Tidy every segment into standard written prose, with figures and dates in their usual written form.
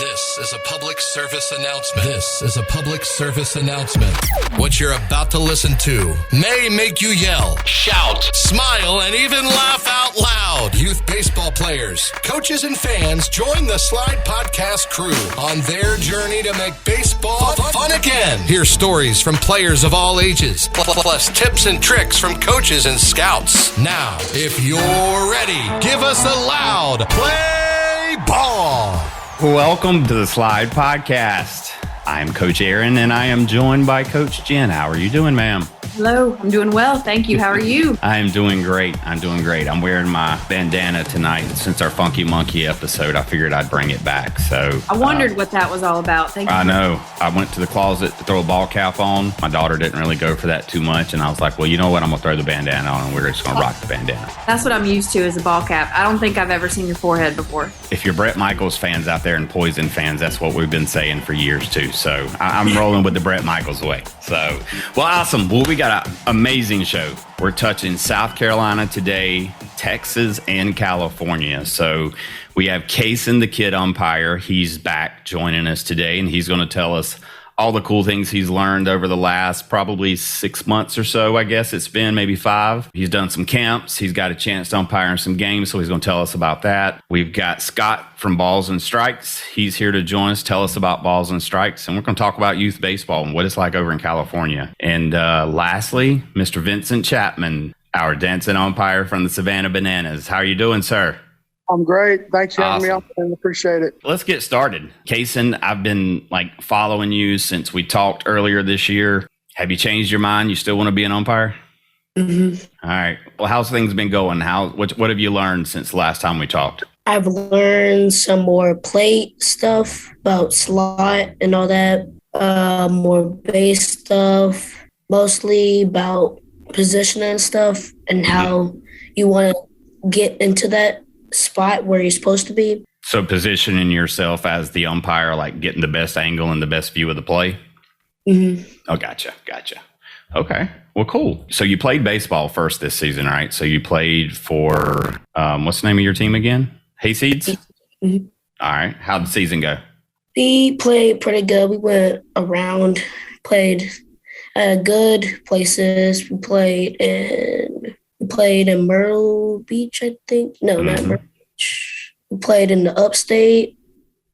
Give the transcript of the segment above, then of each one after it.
This is a public service announcement. This is a public service announcement. What you're about to listen to may make you yell, shout, smile, and even laugh out loud. Youth baseball players, coaches, and fans join the S.L.I.D.E podcast crew on their journey to make baseball fun again. Hear stories from players of all ages, plus tips and tricks from coaches and scouts. Now, if you're ready, give us a loud play ball. Welcome to the S.L.I.D.E podcast. I'm Coach Aaron, and I am joined by Coach Jen. How are you doing, ma'am? Hello, I'm doing well. Thank you. How are you? I am doing great. I'm wearing my bandana tonight. Since our Funky Monkey episode, I figured I'd bring it back. So I wondered what that was all about. Thank you. I know. I went to the closet to throw a ball cap on. My daughter didn't really go for that too much, and I was like, well, you know what? I'm going to throw the bandana on, and we're just going to rock the bandana. That's what I'm used to as a ball cap. I don't think I've ever seen your forehead before. If you're Bret Michaels fans out there and Poison fans, that's what we've been saying for years, too. So I'm rolling with the Bret Michaels way. So, well, awesome. Well, we got an amazing show. We're touching South Carolina today, Texas, and California. So we have Kyson, the Kid Umpire. He's back joining us today, and he's going to tell us all the cool things he's learned over the last probably 6 months or so, I guess it's been, maybe 5. He's done some camps. He's got a chance to umpire in some games, so he's going to tell us about that. We've got Scott from BallzNStrikes. He's here to join us, tell us about BallzNStrikes, and we're going to talk about youth baseball and what it's like over in California. And lastly, Mr. Vincent Chapman, our dancing umpire from the Savannah Bananas. How are you doing, sir? I'm great. Thanks for having me on. I appreciate it. Let's get started. Kyson, I've been following you since we talked earlier this year. Have you changed your mind? You still want to be an umpire? Mm-hmm. All right. Well, how's things been going? What have you learned since the last time we talked? I've learned some more plate stuff about slot and all that, more base stuff, mostly about positioning and stuff and how you want to get into that spot where you're supposed to be. So positioning yourself as the umpire, like getting the best angle and the best view of the play? Mm-hmm. Oh, gotcha. Okay. Well, cool. So you played baseball first this season, right? So you played for, what's the name of your team again? Hayseeds? Mm-hmm. All right. How'd the season go? We played pretty good. We went around, played good places. We played in Myrtle Beach, I think. No, not Myrtle Beach. We played in the upstate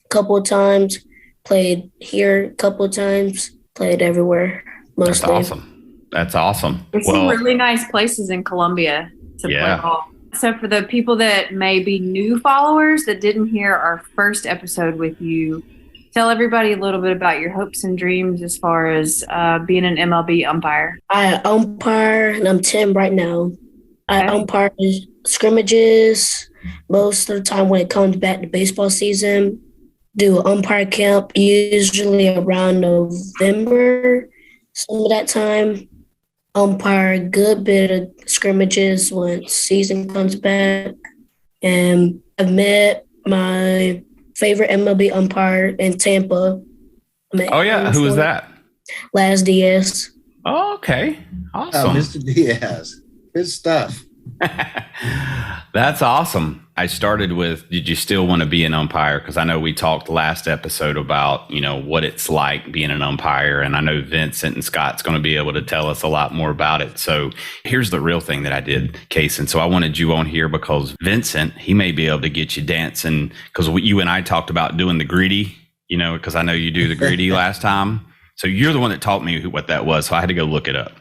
a couple of times. Played here a couple of times. Played everywhere, mostly. That's awesome. There's some really nice places in Columbia to play ball. So for the people that may be new followers that didn't hear our first episode with you, tell everybody a little bit about your hopes and dreams as far as being an MLB umpire. I umpire, and I'm 10 right now. I umpire scrimmages most of the time when it comes back to baseball season. Do an umpire camp usually around November, some of that time. Umpire a good bit of scrimmages when season comes back. And I've met my favorite MLB umpire in Tampa. Oh, yeah. Who was that? S.L.I.D.E. Oh, okay. Awesome. Oh, Mr. Diaz. Good stuff. That's awesome. I started with, did you still want to be an umpire? Because I know we talked last episode about, what it's like being an umpire. And I know Vincent and Scott's going to be able to tell us a lot more about it. So here's the real thing that I did, Kyson. So I wanted you on here because Vincent, he may be able to get you dancing, because you and I talked about doing the greedy, because I know you do the greedy last time. So you're the one that taught me what that was. So I had to go look it up.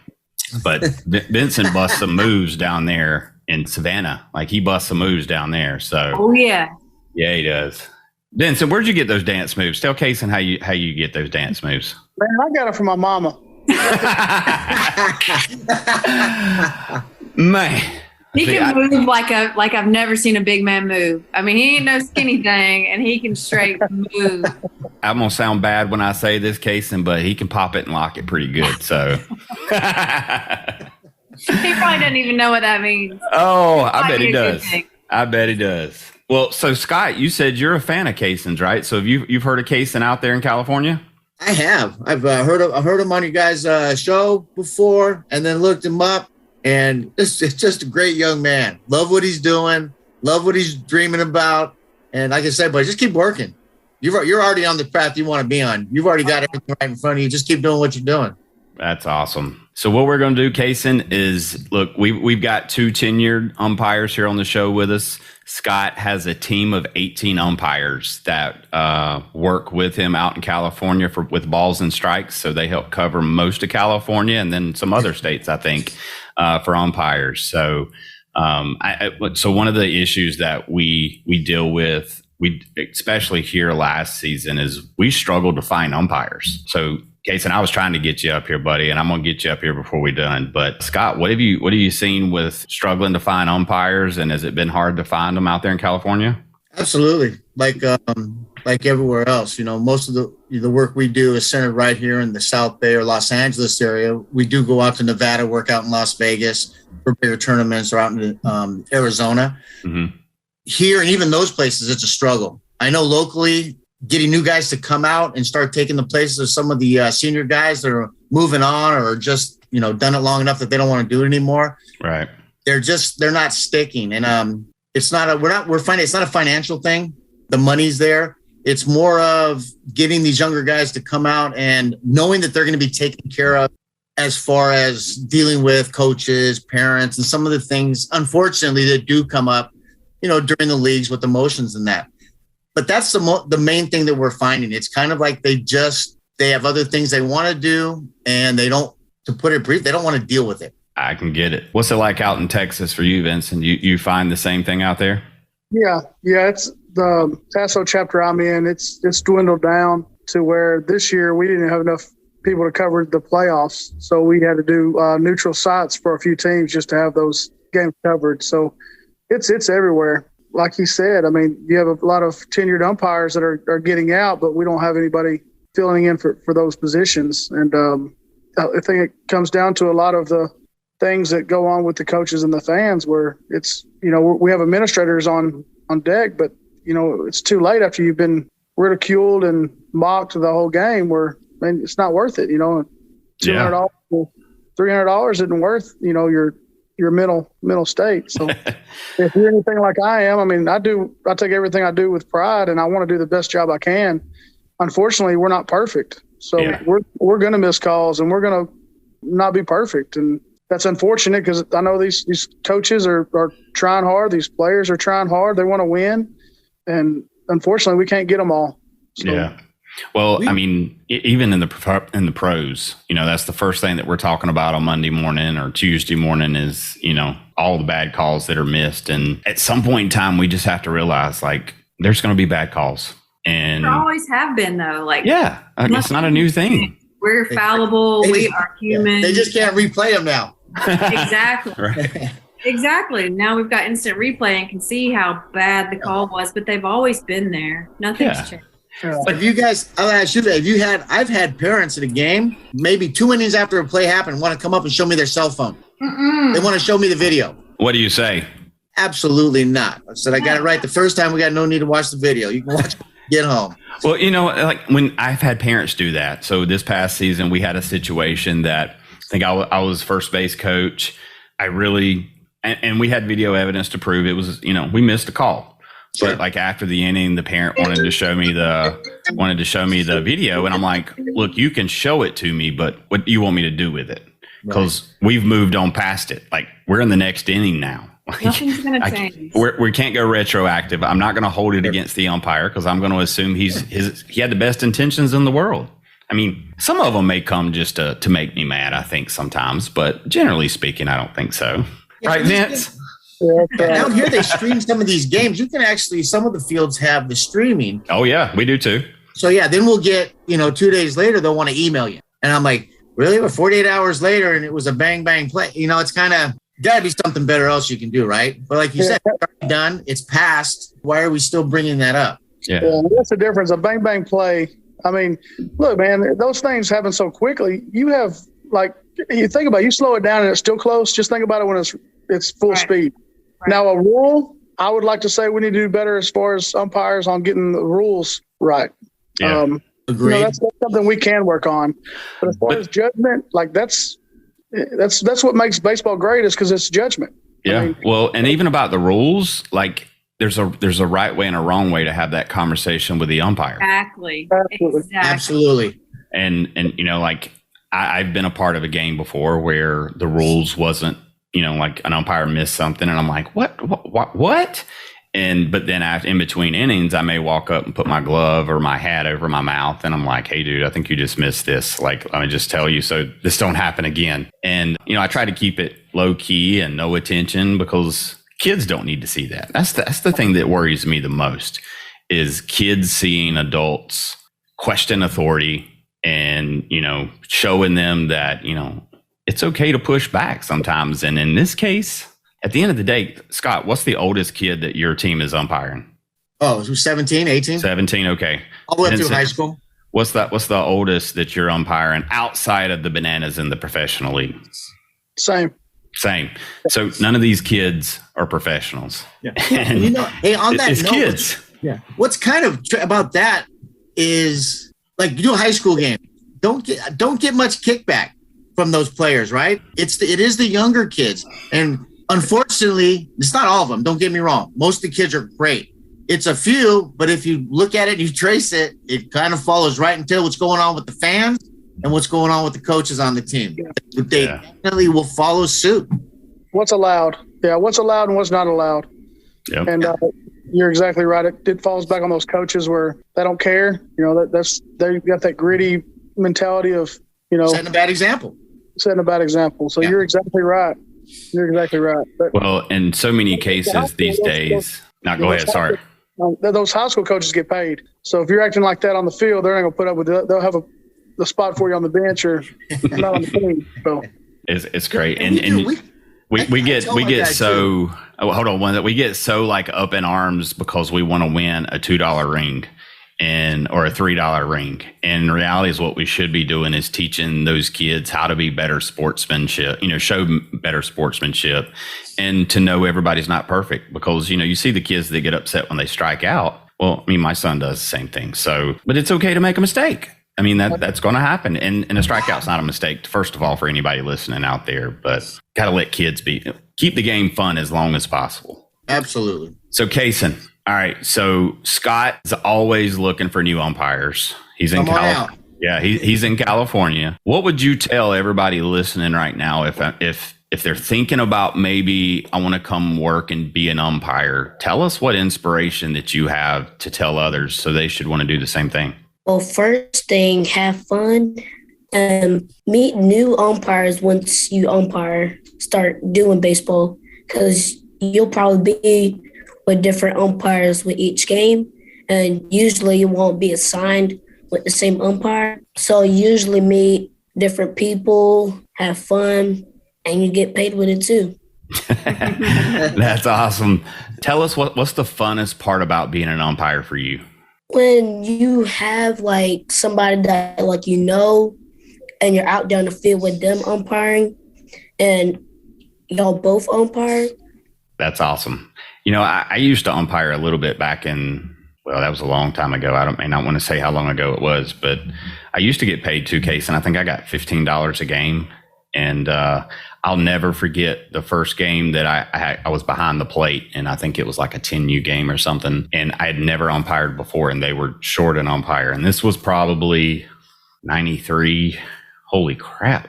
But Vincent busts some moves down there in Savannah. He busts some moves down there. So oh yeah, he does. Vincent, where'd you get those dance moves? Tell Kyson how you get those dance moves. Man, I got it from my mama. Man, he can move like I've never seen a big man move. I mean, he ain't no skinny thing, and he can straight move. I'm gonna sound bad when I say this, Kyson, but he can pop it and lock it pretty good. So he probably doesn't even know what that means. Oh, I bet he does. I bet he does. Well, so Scott, you said you're a fan of Kyson's, right? So you've heard of Kyson out there in California? I have. I've heard him on you guys' show before, and then looked him up. And it's just a great young man. Love what he's doing. Love what he's dreaming about. And like I said, but just keep working. You're already on the path you want to be on. You've already got everything right in front of you. Just keep doing what you're doing. That's awesome. So what we're going to do, Kyson, is look, we've got 2 tenured umpires here on the show with us. Scott has a team of 18 umpires that work with him out in California with BallzNStrikes. So they help cover most of California and then some other states, I think, for umpires. So so one of the issues that we deal with, especially here last season, is we struggled to find umpires. So Kyson, I was trying to get you up here, buddy, and I'm going to get you up here before we're done. But Scott, what have you seen with struggling to find umpires, and has it been hard to find them out there in California? Absolutely. Like everywhere else, most of the work we do is centered right here in the South Bay or Los Angeles area. We do go out to Nevada, work out in Las Vegas for bigger tournaments, or out in Arizona. Mm-hmm. Here, and even those places, it's a struggle. I know locally, getting new guys to come out and start taking the places of some of the senior guys that are moving on or just, done it long enough that they don't want to do it anymore. Right. They're not sticking. And we're finding it's not a financial thing. The money's there. It's more of getting these younger guys to come out and knowing that they're going to be taken care of as far as dealing with coaches, parents, and some of the things, unfortunately, that do come up, during the leagues with emotions and that. But that's the main thing that we're finding. It's kind of like they have other things they want to do, and they don't, to put it brief, they don't want to deal with it. I can get it. What's it like out in Texas for you, Vincent? You find the same thing out there? Yeah. It's the TASO chapter I'm in. It's dwindled down to where this year we didn't have enough people to cover the playoffs, so we had to do neutral sites for a few teams just to have those games covered. So it's everywhere. Like he said, I mean, you have a lot of tenured umpires that are getting out, but we don't have anybody filling in for those positions. And I think it comes down to a lot of the things that go on with the coaches and the fans, where it's, we have administrators on deck, but, it's too late after you've been ridiculed and mocked the whole game, where, it's not worth it, $200, $300 isn't worth, your mental state. So if you're anything like I am, I take everything I do with pride, and I want to do the best job I can. Unfortunately, we're not perfect. So we're going to miss calls, and we're going to not be perfect. And that's unfortunate, because I know these coaches are trying hard. These players are trying hard. They want to win. And unfortunately, we can't get them all. So. Yeah. Well, even in the pros, that's the first thing that we're talking about on Monday morning or Tuesday morning is, all the bad calls that are missed. And at some point in time, we just have to realize, there's going to be bad calls. And there always have been, though. It's not a new thing. We're fallible. We are human. They just can't replay them now. Exactly. Right. Exactly. Now we've got instant replay and can see how bad the call was, but they've always been there. Nothing's changed. But if you guys, I'll ask you that. I've had parents at a game, maybe 2 innings after a play happened, want to come up and show me their cell phone. Mm-mm. They want to show me the video. What do you say? Absolutely not. I said, I got it right the first time. We got no need to watch the video. You can watch it, get home. Well, when I've had parents do that. So this past season, we had a situation that I think I was first base coach. And we had video evidence to prove it was, we missed a call. Sure. But after the inning, the parent wanted to show me the video, and I'm like, look, you can show it to me, but what do you want me to do with it? Because we've moved on past it. We're in the next inning now. Nothing's going to change. We can't go retroactive. I'm not going to hold it against the umpire, because I'm going to assume he had the best intentions in the world. Some of them may come just to make me mad, I think, sometimes, but generally speaking, I don't think so. Yeah, right, Vince? Down here, they stream some of these games. You can actually, some of the fields have the streaming. Oh, yeah, we do too. So, then we'll get, 2 days later, they'll want to email you. And I'm like, really? But 48 hours later, and it was a bang, bang play. It's kind of got to be something better else you can do, right? But like you said, it's already done. It's passed. Why are we still bringing that up? Yeah. That's the difference. A bang, bang play. Look, man, those things happen so quickly. You have, you think about it, you slow it down and it's still close. Just think about it when it's full speed. Right. Now, a rule, I would like to say we need to do better as far as umpires on getting the rules right. Yeah. Agreed. That's something we can work on. But as far as judgment, that's what makes baseball great, is because it's judgment. Yeah. And even about the rules, there's a right way and a wrong way to have that conversation with the umpire. Exactly. Absolutely. And you know, like I've been a part of a game before where the rules wasn't, you know, like an umpire missed something and I'm like, what? But then in between innings, I may walk up and put my glove or my hat over my mouth. And I'm like, hey, dude, I think you just missed this. Like, let me just tell you so this don't happen again. And, you know, I try to keep it low key and no attention because kids don't need to see that. That's the thing that worries me the most is kids seeing adults question authority and, you know, showing them that, you know, it's okay to push back sometimes. And in this case, at the end of the day, Scott, what's the oldest kid that your team is umpiring? Oh, 17, 18? 17, okay. All the way through high school. What's the oldest that you're umpiring outside of the Bananas in the professional league? Same. So none of these kids are professionals. Yeah. And you know, hey, on that it's note, kids. Yeah. What's kind of about that is like you do a high school game. Don't get much kickback from those players, right? It is the younger kids. And unfortunately, it's not all of them. Don't get me wrong. Most of the kids are great. It's a few, but if you look at it and you trace it, it kind of follows right into what's going on with the fans and what's going on with the coaches on the team. Yeah. They definitely will follow suit. What's allowed? Yeah, what's allowed and what's not allowed. Yep. And you're exactly right. It falls back on those coaches where they don't care. You know, they got that gritty mentality of, you know, setting a bad example. So You're exactly right. But, well, in so many cases these days. Now, go ahead. Sorry. Those high school coaches get paid. So if you're acting like that on the field, they're not going to put up with it. They'll have the spot for you on the bench or not on the team. So it's great. And we get so hold on we get so like up in arms because we want to win a $2 ring or a $3 ring. And in reality is what we should be doing is teaching those kids how to be better sportsmanship, you know, show better sportsmanship and to know everybody's not perfect because, you know, you see the kids that get upset when they strike out. Well, I mean, my son does the same thing. So, but it's okay to make a mistake. I mean, that's going to happen. And a strikeout's not a mistake, first of all, for anybody listening out there, but got to let kids keep the game fun as long as possible. Absolutely. So, Kyson. All right. So Scott is always looking for new umpires. He's in California. Yeah, he's in California. What would you tell everybody listening right now if they're thinking about maybe I want to come work and be an umpire? Tell us what inspiration that you have to tell others so they should want to do the same thing. Well, first thing, have fun and meet new umpires once you start doing baseball because you'll probably be with different umpires with each game, and usually you won't be assigned with the same umpire. So usually meet different people, have fun, and you get paid with it too. That's awesome. Tell us what's the funnest part about being an umpire for you? When you have like somebody that like you know, and you're out down the field with them umpiring, and y'all both umpire. That's awesome. You know, I used to umpire a little bit back in, well, that was a long time ago. I may not want to say how long ago it was, but I used to get paid $2K, and I think I got $15 a game. And I'll never forget the first game that I was behind the plate, and I think it was like a 10U game or something. And I had never umpired before, and they were short an umpire. And this was probably 93. Holy crap.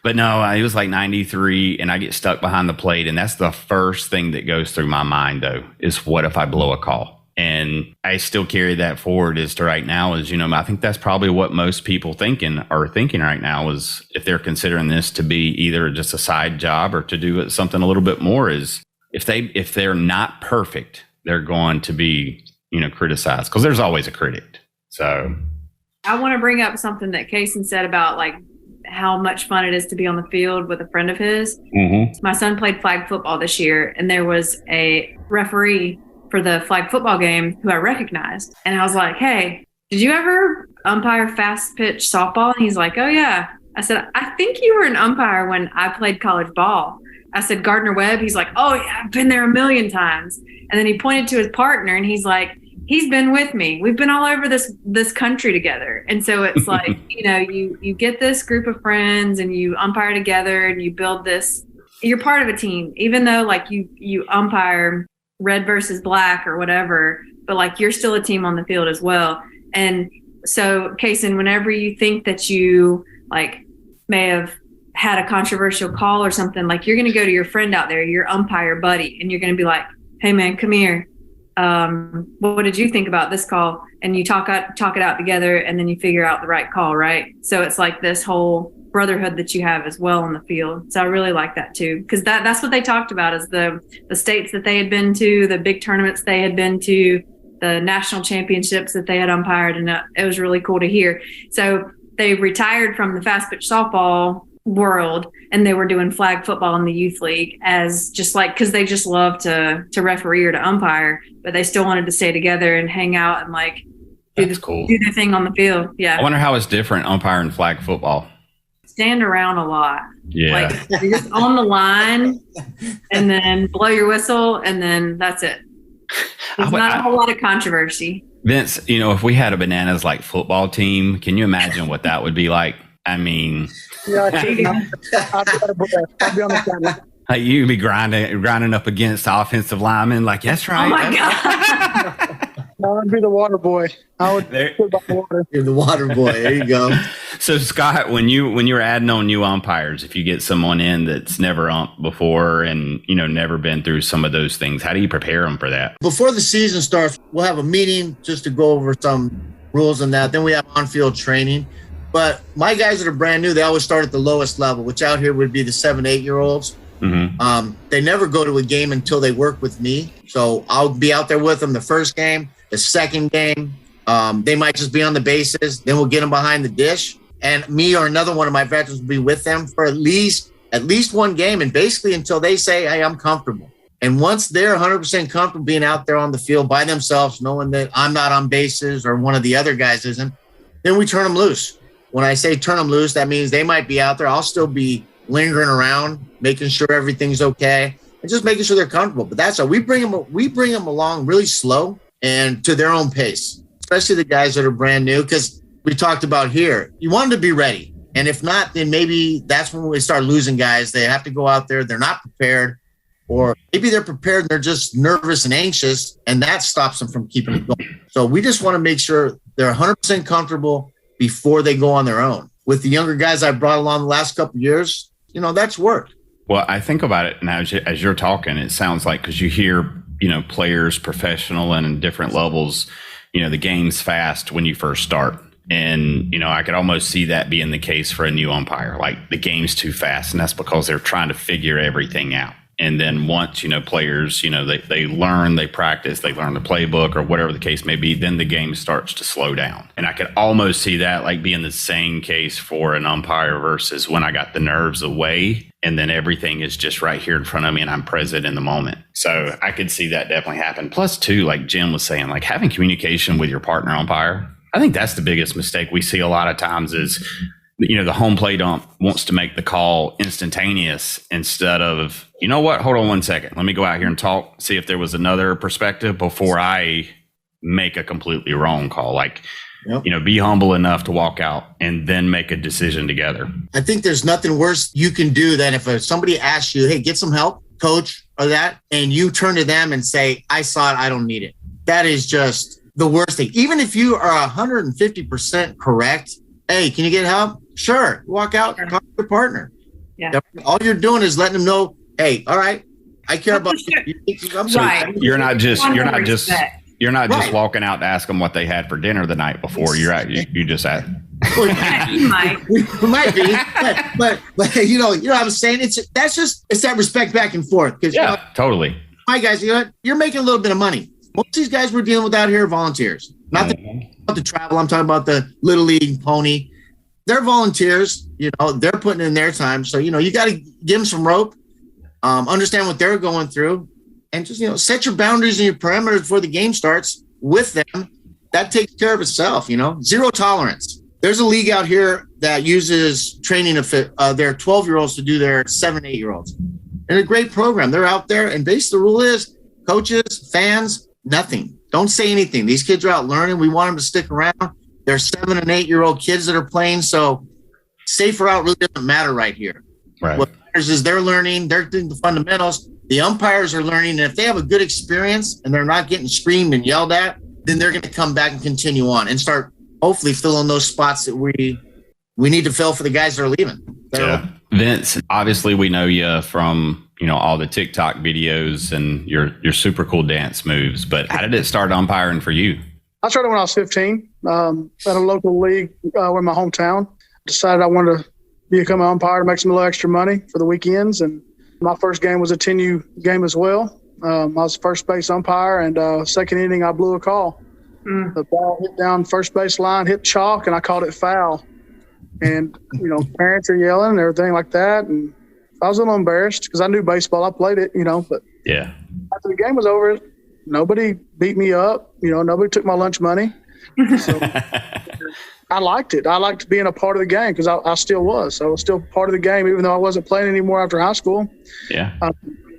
But no, it was like 93 and I get stuck behind the plate. And that's the first thing that goes through my mind though, is what if I blow a call? And I still carry that forward as to right now is, you know, I think that's probably what most people are thinking right now is if they're considering this to be either just a side job or to do something a little bit more is if they're not perfect, they're going to be, you know, criticized because there's always a critic. So I want to bring up something that Kyson said about like how much fun it is to be on the field with a friend of his. Mm-hmm. My son played flag football this year, and there was a referee for the flag football game who I recognized. And I was like, hey, did you ever umpire fast pitch softball? And he's like, oh, yeah. I said, I think you were an umpire when I played college ball. I said, Gardner Webb. He's like, oh, yeah, I've been there a million times. And then he pointed to his partner, and he's like, he's been with me. We've been all over this country together. And so it's like, you know, you get this group of friends and you umpire together and you build this, you're part of a team, even though like you umpire red versus black or whatever, but like you're still a team on the field as well. And so, Kyson, whenever you think that you like may have had a controversial call or something, like you're going to go to your friend out there, your umpire buddy, and you're going to be like, hey man, come here. What did you think about this call? And you talk it out together, and then you figure out the right call, right? So it's like this whole brotherhood that you have as well on the field. So I really like that too, because that's what they talked about, is the states that they had been to, the big tournaments they had been to, the national championships that they had umpired, and it was really cool to hear. So they retired from the fast pitch softball world, and they were doing flag football in the youth league, as just like, because they just love to referee or to umpire, but they still wanted to stay together and hang out and like do their thing on the field. Yeah. I wonder how it's different umpiring flag football. Stand around a lot. Yeah. Like you're just on the line and then blow your whistle, and then that's it. There's not a whole lot of controversy. Vince, if we had a Bananas like football team, can you imagine what that would be like? I mean, yeah, I'd be on the sideline. Like you'd be grinding up against offensive linemen. Like, that's right. Oh my God. No, I'd be the water boy. I would put by the water. You're the water boy. There you go. So, Scott, when you're adding on new umpires, if you get someone in that's never umped before and never been through some of those things, how do you prepare them for that? Before the season starts, we'll have a meeting just to go over some rules and that. Then we have on-field training. But my guys that are brand new, they always start at the lowest level, which out here would be the 7-8-year-olds. Mm-hmm. They never go to a game until they work with me. So I'll be out there with them the first game, the second game. They might just be on the bases. Then we'll get them behind the dish. And me or another one of my veterans will be with them for at least one game, and basically until they say, hey, I'm comfortable. And once they're 100% comfortable being out there on the field by themselves, knowing that I'm not on bases or one of the other guys isn't, then we turn them loose. When I say turn them loose, that means they might be out there. I'll still be lingering around, making sure everything's okay, and just making sure they're comfortable. But that's how we bring them along really slow and to their own pace, especially the guys that are brand new, because we talked about here, you want them to be ready. And if not, then maybe that's when we start losing guys. They have to go out there. They're not prepared, or maybe they're prepared and they're just nervous and anxious, and that stops them from keeping it going. So we just want to make sure they're 100% comfortable before they go on their own. With the younger guys I brought along the last couple of years, that's worked. Well, I think about it now as you're talking, it sounds like, because you hear, players, professional and in different levels, the game's fast when you first start. And, I could almost see that being the case for a new umpire. Like, the game's too fast, and that's because they're trying to figure everything out. And then once, players, they learn, they practice, they learn the playbook or whatever the case may be, then the game starts to slow down. And I could almost see that like being the same case for an umpire versus when I got the nerves away and then everything is just right here in front of me and I'm present in the moment. So I could see that definitely happen. Plus, too, like Jim was saying, like having communication with your partner umpire, I think that's the biggest mistake we see a lot of times is, the home plate ump wants to make the call instantaneous instead of, hold on 1 second. Let me go out here and talk, see if there was another perspective before I make a completely wrong call. Like, be humble enough to walk out and then make a decision together. I think there's nothing worse you can do than if somebody asks you, hey, get some help, coach, or that, and you turn to them and say, I saw it, I don't need it. That is just the worst thing. Even if you are 150% correct, hey, can you get help? Sure. Walk out, talk to your partner. Yeah. All you're doing is letting them know, hey, all right, I care about you. I'm sorry. You're not just walking out to ask them what they had for dinner the night before. You're out. You just ask. You might. We might be, but you know what I'm saying? It's that respect back and forth. Because totally. My guys, you're making a little bit of money. Most of these guys we're dealing with out here are volunteers. Not the travel. I'm talking about the Little League pony. They're volunteers. They're putting in their time. So you got to give them some rope. Understand what they're going through, and just set your boundaries and your parameters before the game starts with them. That takes care of itself. Zero tolerance. There's a league out here that uses training of their 12-year-olds to do their 7-8-year-olds, and a great program. They're out there, and basically the rule is coaches, fans, nothing. Don't say anything. These kids are out learning. We want them to stick around. They're 7 and 8-year-old kids that are playing, so safe or out really doesn't matter right here. Right. What matters is they're learning, they're doing the fundamentals. The umpires are learning, and if they have a good experience and they're not getting screamed and yelled at, then they're going to come back and continue on and start hopefully filling those spots that we need to fill for the guys that are leaving. Yeah. Vince, obviously we know you from, all the TikTok videos and your super cool dance moves, but how did it start umpiring for you? I started when I was 15 at a local league in my hometown. Decided I wanted to become an umpire to make some little extra money for the weekends. And my first game was a 10U game as well. I was first base umpire, and second inning I blew a call. The ball hit down first base line, hit chalk, and I called it foul. And, parents are yelling and everything like that. And I was a little embarrassed because I knew baseball. I played it, but yeah. After the game was over, nobody beat me up. Nobody took my lunch money. So I liked it. I liked being a part of the game because I still was. I was still part of the game, even though I wasn't playing anymore after high school. Yeah. I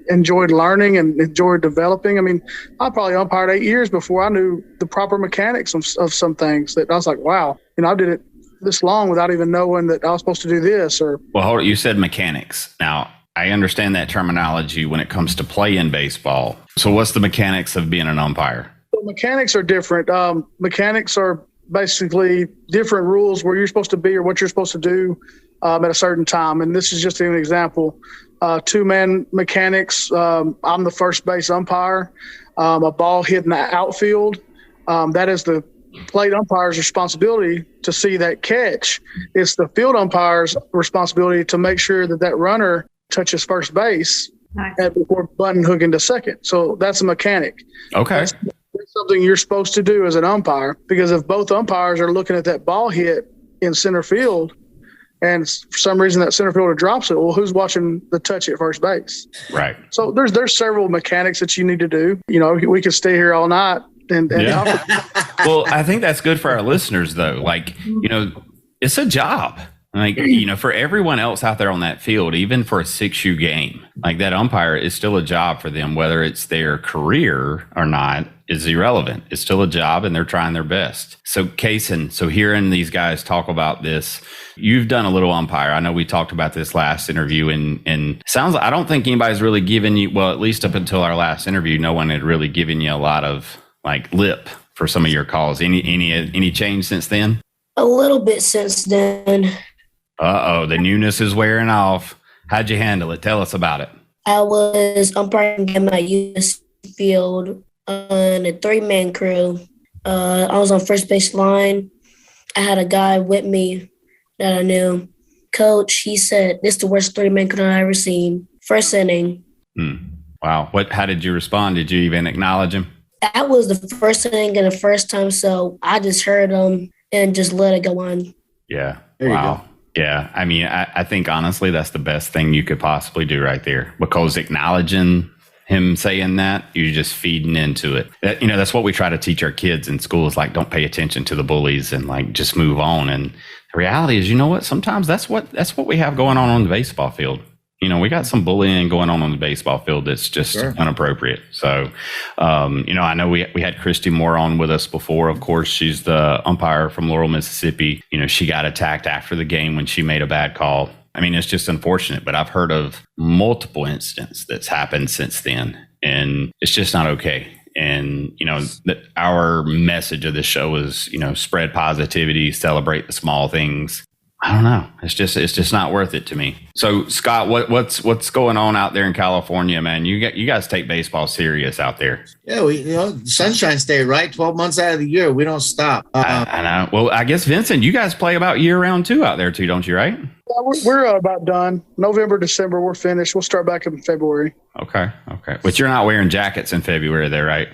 enjoyed learning and enjoyed developing. I mean, I probably umpired 8 years before I knew the proper mechanics of some things that I was like, wow, I did it this long without even knowing that I was supposed to do this. Or well, hold on, you said mechanics. Now, I understand that terminology when it comes to play in baseball. So what's the mechanics of being an umpire? So mechanics are different. Mechanics are basically different rules where you're supposed to be or what you're supposed to do at a certain time. And this is just an example. Two-man mechanics. I'm the first base umpire. A ball hit in the outfield. That is the plate umpire's responsibility to see that catch. It's the field umpire's responsibility to make sure that runner touches first base before button hooking to second. So that's a mechanic. Okay. That's something you're supposed to do as an umpire, because if both umpires are looking at that ball hit in center field and for some reason that center fielder drops it, well, who's watching the touch at first base? Right. So there's several mechanics that you need to do. We could stay here all night. Well, I think that's good for our listeners, though. Like, it's a job. Like, for everyone else out there on that field, even for a 6U game, like that umpire is still a job for them, whether it's their career or not is irrelevant. It's still a job and they're trying their best. So Kyson, hearing these guys talk about this, you've done a little umpire. I know we talked about this last interview and sounds like, I don't think anybody's really given you, well, at least up until our last interview, no one had really given you a lot of lip for some of your calls. Any change since then? A little bit since then. The newness is wearing off. How'd you handle it? Tell us about it. I was umpiring at my US field on a 3-man crew. I was on first base line. I had a guy with me that I knew. Coach, he said, "This is the worst 3-man crew I've ever seen." First inning. Wow. How did you respond? Did you even acknowledge him? That was the first inning and the first time, so I just heard him and just let it go on. Yeah. There you go. Yeah. I mean, I think honestly, that's the best thing you could possibly do right there, because acknowledging him saying that, you're just feeding into it. That's what we try to teach our kids in school is don't pay attention to the bullies and just move on. And the reality is, what? Sometimes that's what we have going on the baseball field. We got some bullying going on the baseball field that's just inappropriate. So, I know we had Christy Moore on with us before. Of course, she's the umpire from Laurel, Mississippi. She got attacked after the game when she made a bad call. I mean, it's just unfortunate, but I've heard of multiple incidents that's happened since then, and it's just not okay. And, our message of this show is, spread positivity, celebrate the small things. I don't know. It's just not worth it to me. So Scott, what's going on out there in California, man? You guys take baseball serious out there. Yeah, we Sunshine State, right? 12 months out of the year, we don't stop. I know. Well, I guess Vincent, you guys play about year round too out there too, don't you? Right? We're about done. November, December, we're finished. We'll start back in February. Okay. But you're not wearing jackets in February, there, right?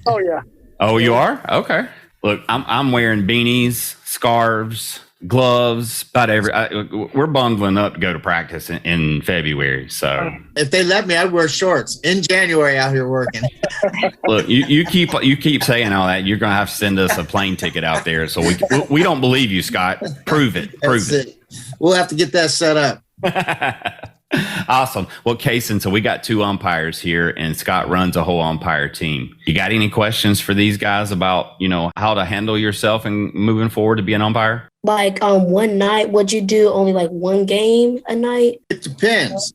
Oh yeah. Oh, you are? Okay. Look, I'm wearing beanies, scarves, gloves, we're bundling up to go to practice in February. So if they let me, I'd wear shorts in January out here working. Look, you keep saying all that. You're going to have to send us a plane ticket out there. So we don't believe you, Scott. Prove it. We'll have to get that set up. Awesome. Well, Kyson, so we got 2 umpires here, and Scott runs a whole umpire team. You got any questions for these guys about, how to handle yourself and moving forward to be an umpire? One night, would you do only one game a night? It depends.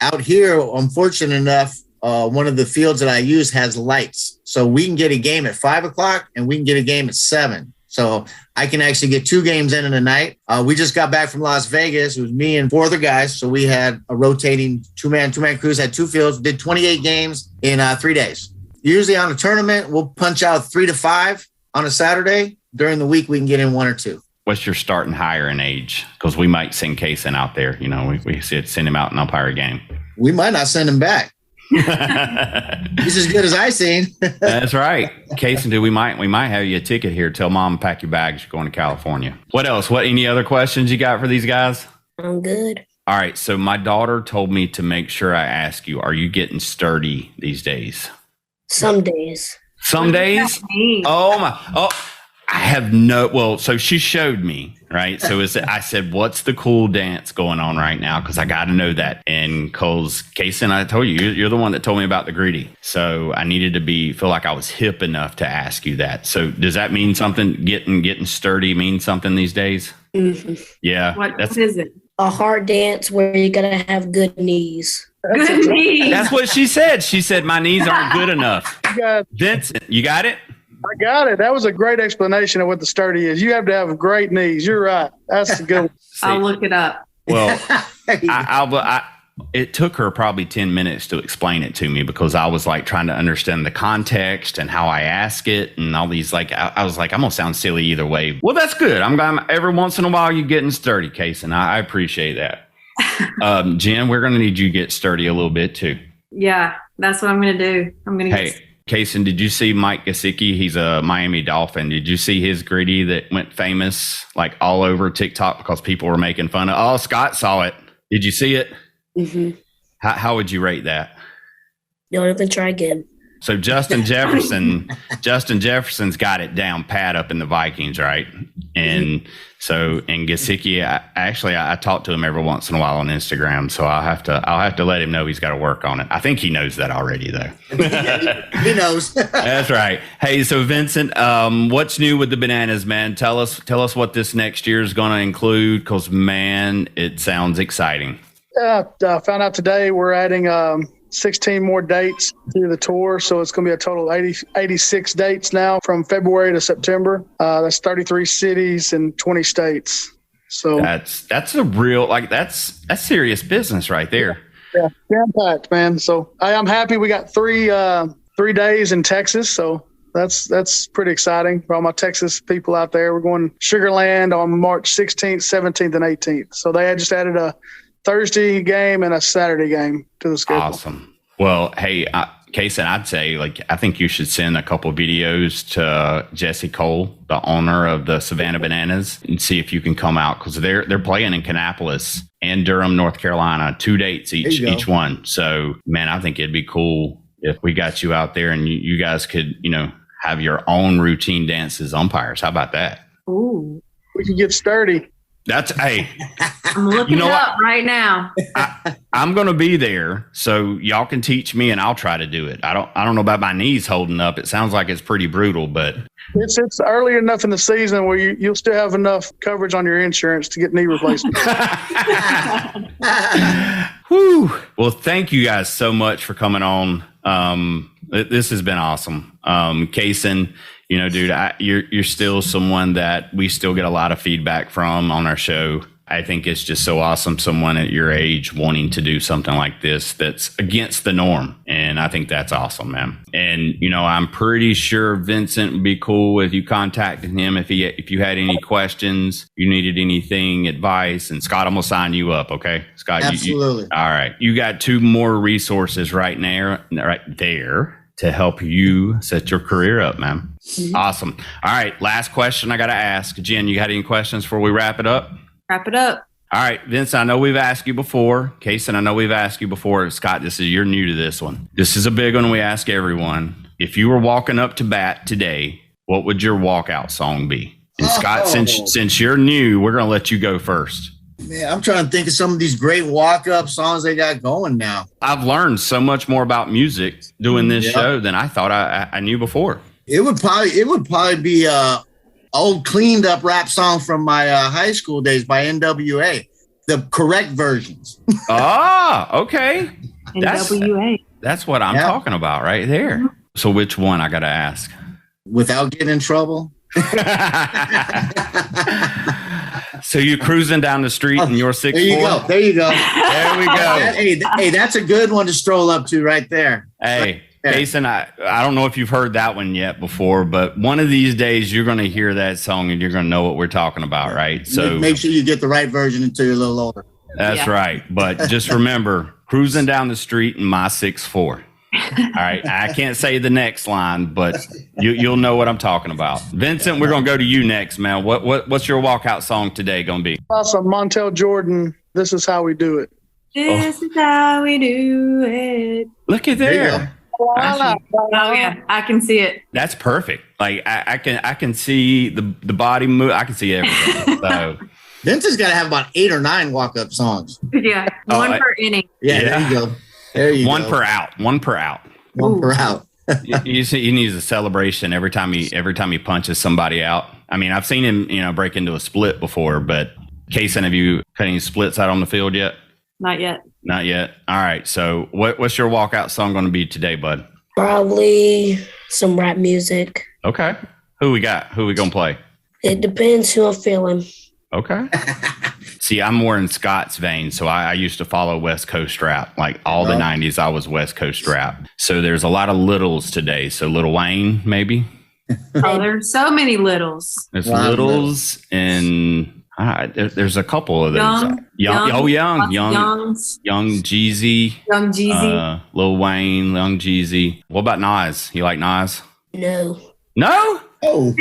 out here, I'm fortunate enough, one of the fields that I use has lights. So we can get a game at 5 o'clock and we can get a game at 7. So I can actually get 2 games in a night. We just got back from Las Vegas. It was me and 4 other guys. So we had a rotating two-man crews, had 2 fields, did 28 games in 3 days. Usually on a tournament, we'll punch out 3 to 5 on a Saturday. During the week, we can get in 1 or 2. What's your starting hiring age? Because we might send Kyson out there. You know, we send him out and umpire a game. We might not send him back. He's as good as I seen. That's right. Kyson, we might have you a ticket here. Tell mom pack your bags. You're going to California. What else? Any other questions you got for these guys? I'm good. All right. So my daughter told me to make sure I ask you, are you getting sturdy these days? Some days. Some days? I have so she showed me, right? So I said, what's the cool dance going on right now? Because I got to know that. And Kyson, I told you, you're the one that told me about the greedy. So I needed to feel like I was hip enough to ask you that. So does that mean something? Getting sturdy means something these days? Mm-hmm. Yeah. What is it? A hard dance where you got to have good knees. Good knees. That's what she said. She said, my knees aren't good enough. Vincent, you got it? I got it. That was a great explanation of what the sturdy is. You have to have great knees. You're right. That's a good one. I'll look it up. Well, it took her probably 10 minutes to explain it to me because I was like trying to understand the context and how I ask it and all these I was like, I'm going to sound silly either way. Well, that's good. I'm every once in a while you're getting sturdy, Kyson. I appreciate that. Jen, we're going to need you to get sturdy a little bit too. Yeah, that's what I'm going to do. I'm going to get Kyson, did you see Mike Gesicki? He's a Miami Dolphin. Did you see his gritty that went famous like all over TikTok because people were making fun of? Oh, Scott saw it. Did you see it? Mm-hmm. How would you rate that? Don't even try again. So Justin Jefferson's got it down pat up in the Vikings, right? And Gesicki, I talk to him every once in a while on Instagram, so I'll have to let him know he's got to work on it. I think he knows that already, though. He knows. That's right. Hey, so Vincent, what's new with the Bananas, man? Tell us what this next year is going to include, because man, it sounds exciting. I found out today we're adding 16 more dates to the tour. So it's going to be a total of 86 dates now from February to September. That's 33 cities and 20 states. So that's a real, that's serious business right there. Yeah, jam-packed, man. So I'm happy we got 3 days in Texas. So that's pretty exciting for all my Texas people out there. We're going Sugar Land on March 16th, 17th, and 18th. So they had just added a Thursday game and a Saturday game to the schedule. Awesome. Well, hey, Kyson, I'd say I think you should send a couple of videos to Jesse Cole, the owner of the Savannah Bananas, and see if you can come out because they're playing in Kannapolis and Durham, North Carolina, 2 dates each one. So, man, I think it'd be cool if we got you out there and you guys could, have your own routine dances umpires. How about that? Ooh, we could get sturdy. I'm looking it up right now. I'm going to be there, so y'all can teach me, and I'll try to do it. I don't know about my knees holding up. It sounds like it's pretty brutal, but it's early enough in the season where you'll still have enough coverage on your insurance to get knee replacement. Whew. Well, thank you guys so much for coming on. This has been awesome. Kyson, dude, you're still someone that we still get a lot of feedback from on our show. I think it's just so awesome, someone at your age wanting to do something like this that's against the norm. And I think that's awesome, man. And, I'm pretty sure Vincent would be cool with you contacting him if you had any questions, you needed anything, advice. And Scott, I'm going to sign you up, okay? Scott, absolutely. All right. You got 2 more resources right there to help you set your career up, man. Mm-hmm. Awesome. All right. Last question I got to ask. Jen, you got any questions before we wrap it up? Wrap it up. All right, Vince, I know we've asked you before. Kyson, I know we've asked you before. Scott, you're new to this one. This is a big one we ask everyone. If you were walking up to bat today, what would your walkout song be? And Scott, since you're new, we're going to let you go first. Man, I'm trying to think of some of these great walk-up songs they got going now. I've learned so much more about music doing this show than I thought I knew before. It would probably be old cleaned up rap song from my high school days by NWA. the correct versions. Okay. NWA. That's what I'm talking about right there. Mm-hmm. So which one I got to ask? Without getting in trouble. So you're cruising down the street and you're 6'4"? There you go. There we go. Hey, that's a good one to stroll up to right there. Hey, Kyson, I don't know if you've heard that one yet before, but one of these days you're going to hear that song and you're going to know what we're talking about, right? So make sure you get the right version until you're a little older. That's right. But just remember, cruising down the street in my 6'4". All right. I can't say the next line, but you'll know what I'm talking about. Vincent, we're going to go to you next, man. What's your walkout song today going to be? Awesome. Montel Jordan, This Is How We Do It. This is how we do it. Look at there. Oh yeah, I can see it. That's perfect. Like I can see the body move. I can see everything. So Vincent's got to have about 8 or 9 walk-up songs. Yeah, one per inning. Yeah, there you go. There you one go. per out. One per out. One per out. You see, he needs a celebration every time he punches somebody out. I mean, I've seen him, break into a split before, but Kyson, have you cut any splits out on the field yet? Not yet. Not yet. All right. So what's your walkout song going to be today, bud? Probably some rap music. Okay. Who we got? Who we going to play? It depends who I'm feeling. Okay. See, I'm more in Scott's vein. So I used to follow West Coast rap. Like all the 90s, I was West Coast rap. So there's a lot of littles today. So Lil Wayne, maybe? Oh, there's so many littles. There's littles and... there's a couple of those. Young Jeezy. Young Jeezy. Lil Wayne, Young Jeezy. What about Nas? You like Nas? No. No? Oh,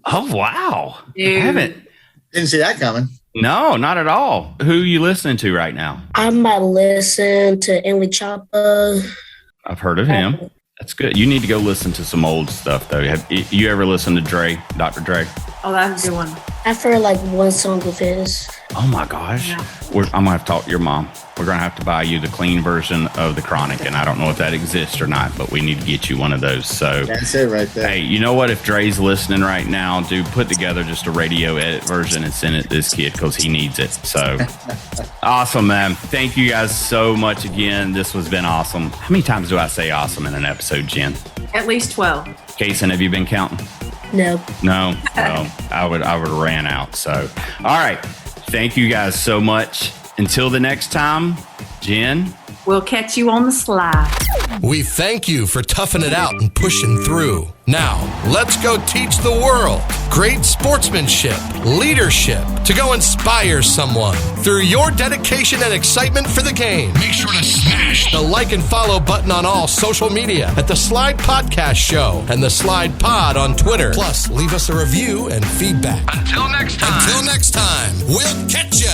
wow. Dude. Didn't see that coming. No, not at all. Who are you listening to right now? I might listen to Emily Choppa. I've heard of him. That's good. You need to go listen to some old stuff, though. Have you ever listened to Dre, Dr. Dre? Oh, that's a good one. I've heard like one song of his. Oh, my gosh. Yeah. I'm going to have to talk to your mom. We're going to have to buy you the clean version of the Chronic, and I don't know if that exists or not, but we need to get you one of those. So that's it right there. Hey, you know what? If Dre's listening right now, dude, put together just a radio edit version and send it to this kid because he needs it. So awesome, man. Thank you guys so much again. This has been awesome. How many times do I say awesome in an episode, Jen? At least 12. Kyson, have you been counting? No. No? Well, I would have ran out. So, all right. Thank you guys so much. Until the next time, Jen. We'll catch you on the slide. We thank you for toughing it out and pushing through. Now, let's go teach the world great sportsmanship, leadership, to go inspire someone through your dedication and excitement for the game. Make sure to smash the like and follow button on all social media at the S.L.I.D.E Podcast Show and the S.L.I.D.E Pod on Twitter. Plus, leave us a review and feedback. Until next time, we'll catch ya.